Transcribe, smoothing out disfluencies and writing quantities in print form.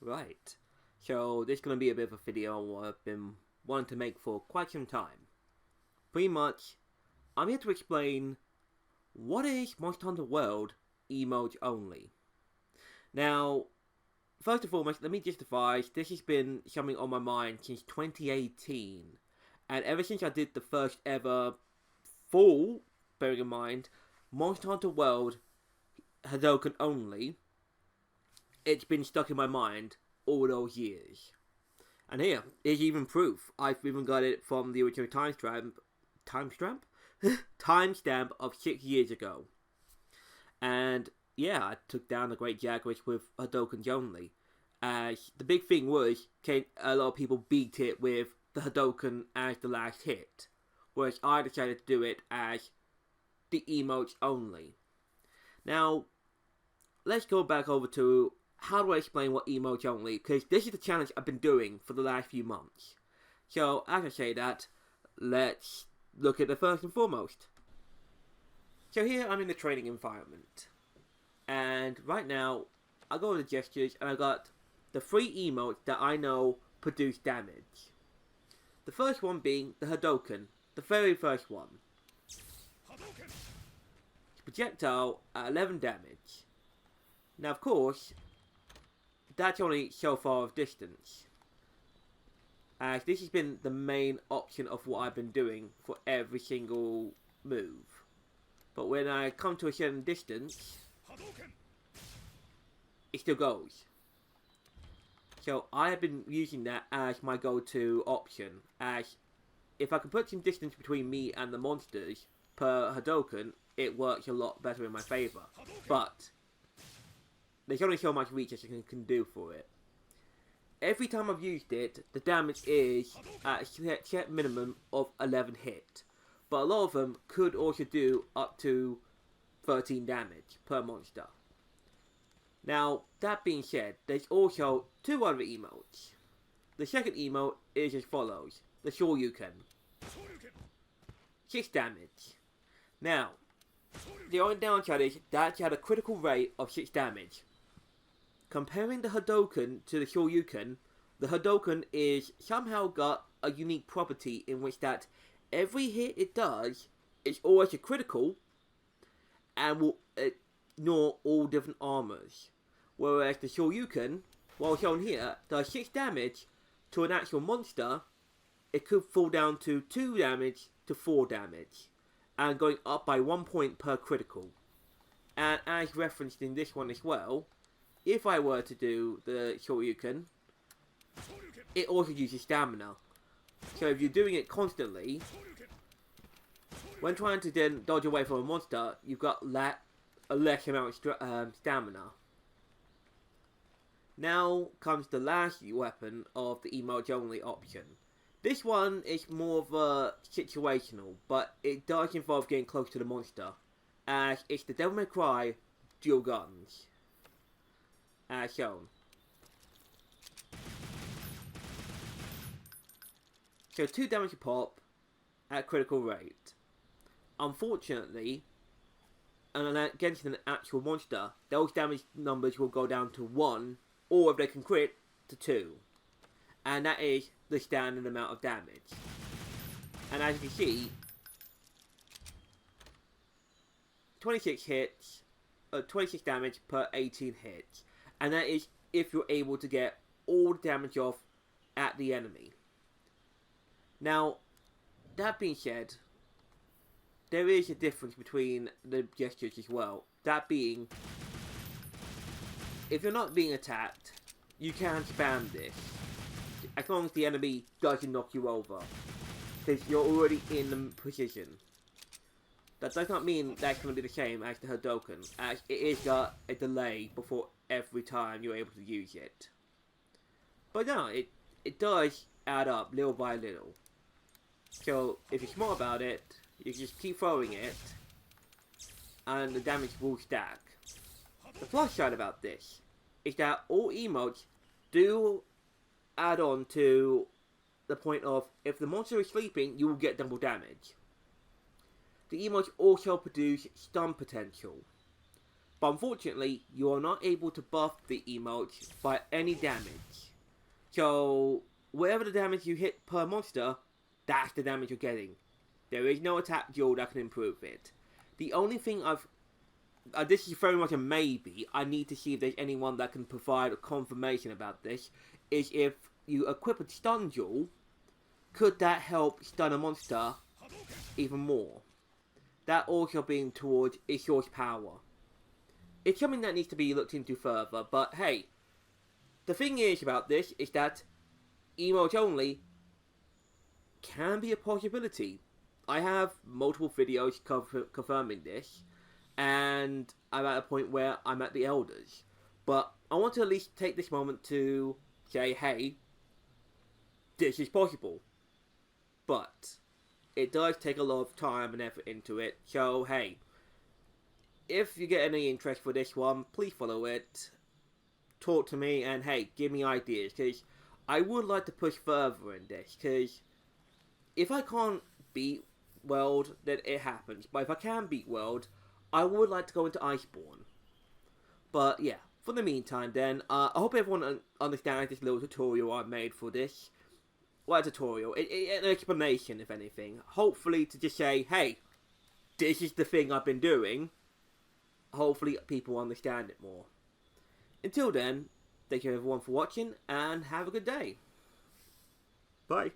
Right. So this is going to be a bit of a video I've been wanting to make for quite some time. Pretty much, I'm here to explain what is Monster Hunter World emotes only. Now, first and foremost, let me justify, this has been something on my mind since 2018. And ever since I did the first ever full, bearing in mind, Monster Hunter World Hadoken only, it's been stuck in my mind all those years. And here is even proof. I've even got it from the original timestamp of 6 years ago. And yeah, I took down the Great Jaguars with Hadokens only. As the big thing was, a lot of people beat it with the Hadoken as the last hit, whereas I decided to do it as the emotes only. Now, let's go back over to how do I explain what emotes only, because this is the challenge I've been doing for the last few months. So, as I say that, let's look at the first and foremost. So here I'm in the training environment, and right now I go to the gestures and I got the 3 emotes that I know produce damage. The first one being the Hadoken, the very first one. Projectile at 11 damage. Now of course, that's only so far of distance, as this has been the main option of what I've been doing for every single move. But when I come to a certain distance, it still goes. So I have been using that as my go-to option, as if I can put some distance between me and the monsters per Hadoken, it works a lot better in my favour. But there's only so much reach as you can do for it. Every time I've used it, the damage is at a set minimum of 11 hit. But a lot of them could also do up to 13 damage per monster. Now, that being said, there's also 2 other emotes. The second emote is as follows, the Shoryuken. 6 damage. Now, the only downside is that it had a critical rate of 6 damage. Comparing the Hadoken to the Shoryuken, the Hadoken is somehow got a unique property in which that every hit it does is always a critical and will ignore all different armors. Whereas the Shoryuken, while shown here, does 6 damage to an actual monster, it could fall down to 2 damage to 4 damage, and going up by 1 point per critical. And as referenced in this one as well, if I were to do the Shoryuken, it also uses stamina. So if you're doing it constantly, when trying to then dodge away from a monster, you've got a less amount of stamina. Now comes the last weapon of the emotes only option. This one is more of a situational, but it does involve getting close to the monster, as it's the Devil May Cry dual guns, as shown. So 2 damage a pop at critical rate. Unfortunately, and against an actual monster, those damage numbers will go down to 1, or if they can crit, to 2. And that is the standard amount of damage. And as you can see, 26 hits, 26 damage per 18 hits. And that is if you're able to get all the damage off at the enemy. Now, that being said, there is a difference between the gestures as well. That being, if you're not being attacked, you can spam this, as long as the enemy doesn't knock you over, because you're already in the position. That does not mean that's going to be the same as the Hadoken, as it is got a delay before every time you're able to use it. But no, it does add up little by little. So if you're smart about it, you can just keep throwing it, and the damage will stack. The plus side about this is that all emotes do add on to the point of, if the monster is sleeping, you will get double damage. The emotes also produce stun potential. But unfortunately, you are not able to buff the emotes by any damage. So, whatever the damage you hit per monster, that's the damage you're getting. There is no attack duel that can improve it. The only thing this is very much a maybe, I need to see if there's anyone that can provide a confirmation about this, is if you equip a stun duel, could that help stun a monster even more? That also being towards Ishior's power. It's something that needs to be looked into further, but hey, the thing is about this is that emotes only can be a possibility. I have multiple videos confirming this, and I'm at a point where I'm at the elders. But I want to at least take this moment to say, hey, this is possible. But it does take a lot of time and effort into it, so hey, if you get any interest for this one, please follow it, talk to me, and hey, give me ideas, because I would like to push further in this, because if I can't beat World, then it happens, but if I can beat World, I would like to go into Iceborne. But yeah, for the meantime then, I hope everyone understands this little tutorial I made for this. Well, a tutorial, an explanation if anything, hopefully to just say, hey, this is the thing I've been doing. Hopefully people understand it more. Until then, thank you everyone for watching, and have a good day. Bye.